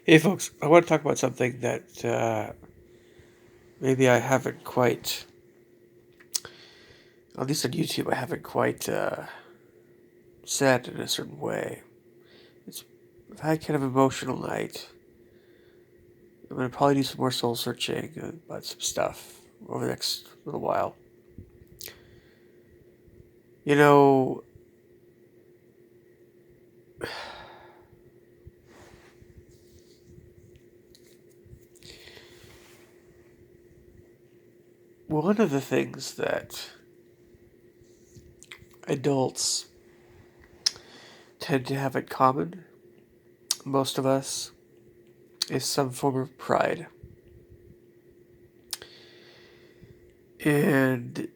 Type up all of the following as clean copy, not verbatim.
Hey folks, I want to talk about something that maybe I haven't quite, at least on YouTube, I haven't quite said in a certain way. I've had kind of an emotional night. I'm going to probably do some more soul searching about some stuff over the next little while. You know, one of the things that adults tend to have in common, most of us, is some form of pride. And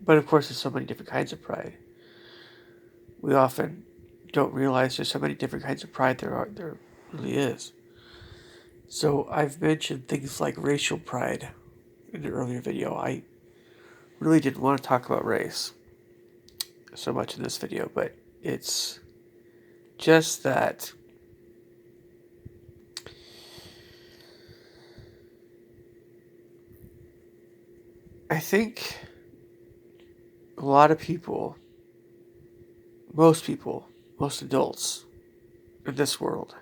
But of course, there's so many different kinds of pride. We often don't realize there's so many different kinds of pride there really is. So I've mentioned things like racial pride in an earlier video. I really didn't want to talk about race so much in this video, but it's just that I think a lot of people, most adults in this world,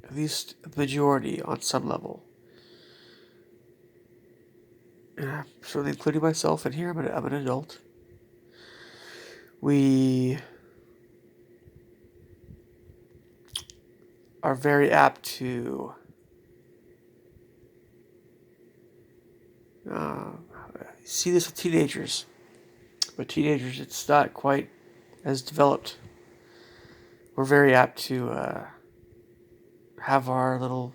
at least the majority on some level, and I'm certainly including myself in here, I'm an adult, we are very apt to see this with teenagers. But teenagers, it's not quite as developed. We're very apt to have our little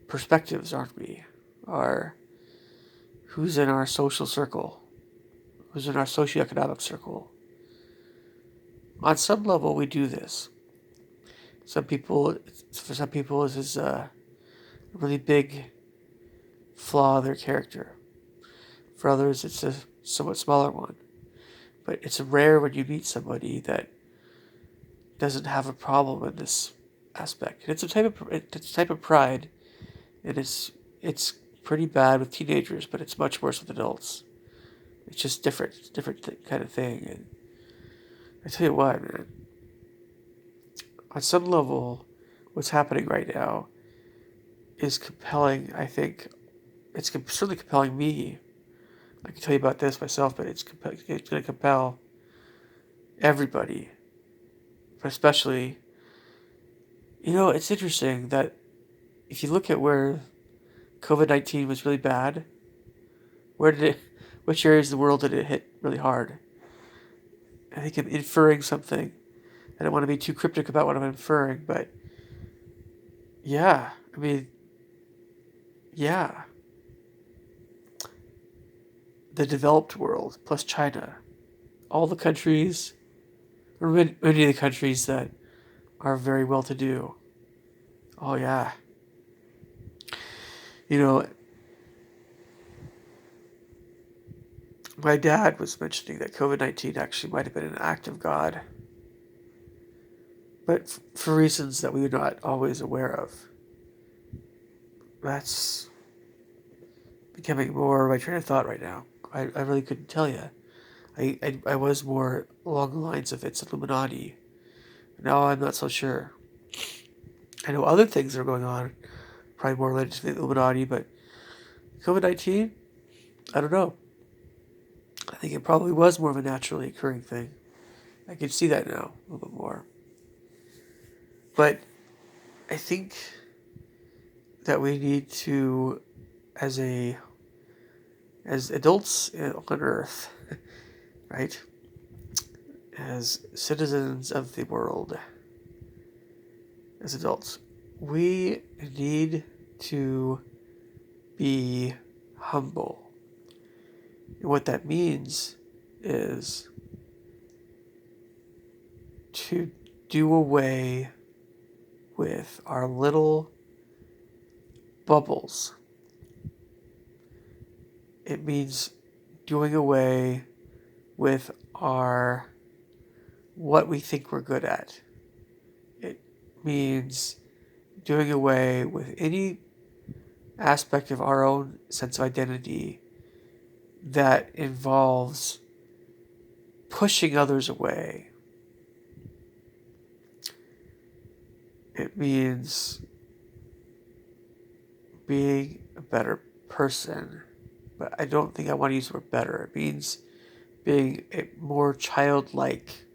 perspectives, aren't we? Our who's in our social circle, who's in our socioeconomic circle. On some level, we do this. For some people, this is a really big flaw of their character. For others, it's a somewhat smaller one. But it's rare when you meet somebody that doesn't have a problem in this aspect. And it's a type of pride, and it's pretty bad with teenagers, but it's much worse with adults. It's just different. It's a different kind of thing. And I tell you what, man, on some level, what's happening right now is compelling. I think it's certainly compelling me. I can tell you about this myself, but it's going to compel everybody, but especially, it's interesting that if you look at where COVID-19 was really bad, which areas of the world did it hit really hard? I think I'm inferring something. I don't want to be too cryptic about what I'm inferring, but yeah, I mean, yeah, the developed world plus China, all the countries, or many of the countries that are very well to do. Oh yeah. You know, my dad was mentioning that COVID-19 actually might have been an act of God, but for reasons that we are not always aware of. That's becoming more of my train of thought right now. I really couldn't tell you. I was more along the lines of it's Illuminati. Now I'm not so sure. I know other things are going on, probably more related to the Illuminati, but COVID-19, I don't know. I think it probably was more of a naturally occurring thing. I can see that now a little bit more. But I think that we need to, as adults on Earth, right? As citizens of the world, as adults, we need to be humble. And what that means is to do away with our little bubbles. It means doing away with our what we think we're good at. It means doing away with any aspect of our own sense of identity that involves pushing others away. It means being a better person, but I don't think I want to use the word better. It means being a more childlike.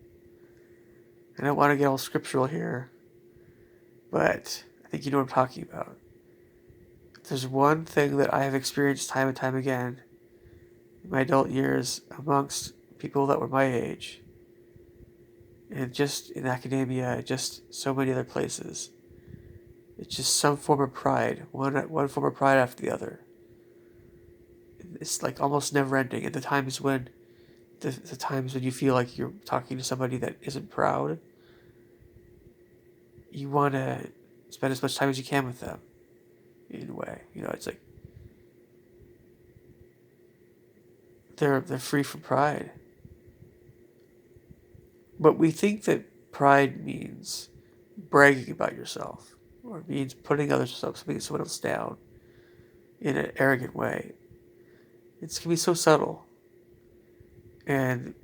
I don't want to get all scriptural here, but I think you know what I'm talking about. If there's one thing that I have experienced time and time again in my adult years amongst people that were my age, and just in academia, just so many other places, it's just some form of pride, one form of pride after the other. It's like almost never ending. And the times when you feel like you're talking to somebody that isn't proud, you want to spend as much time as you can with them. In a way, it's like they're free from pride. But we think that pride means bragging about yourself, or means putting others up, putting someone else down in an arrogant way. It can be so subtle. And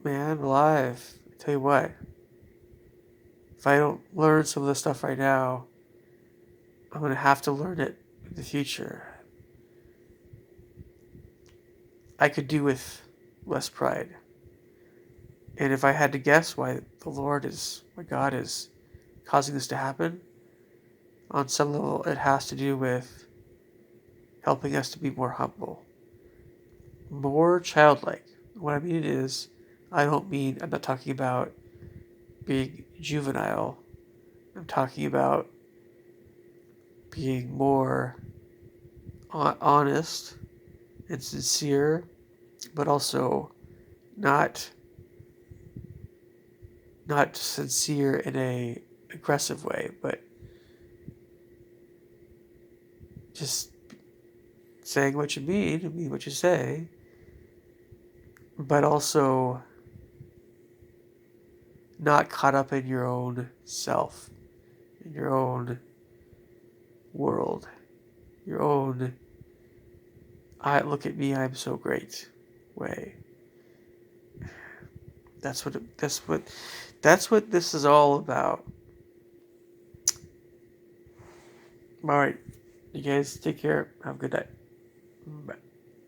man, alive, I tell you what, if I don't learn some of this stuff right now, I'm going to have to learn it in the future. I could do with less pride. And if I had to guess why God is causing this to happen, on some level it has to do with helping us to be more humble, more childlike. What I mean is, I'm not talking about being juvenile. I'm talking about being more honest and sincere, but also not sincere in a aggressive way, but just saying what you mean what you say, but also not caught up in your own self, in your own world, your own look at me, I'm so great way. That's what this is all about. All right, you guys take care. Have a good night. Bye.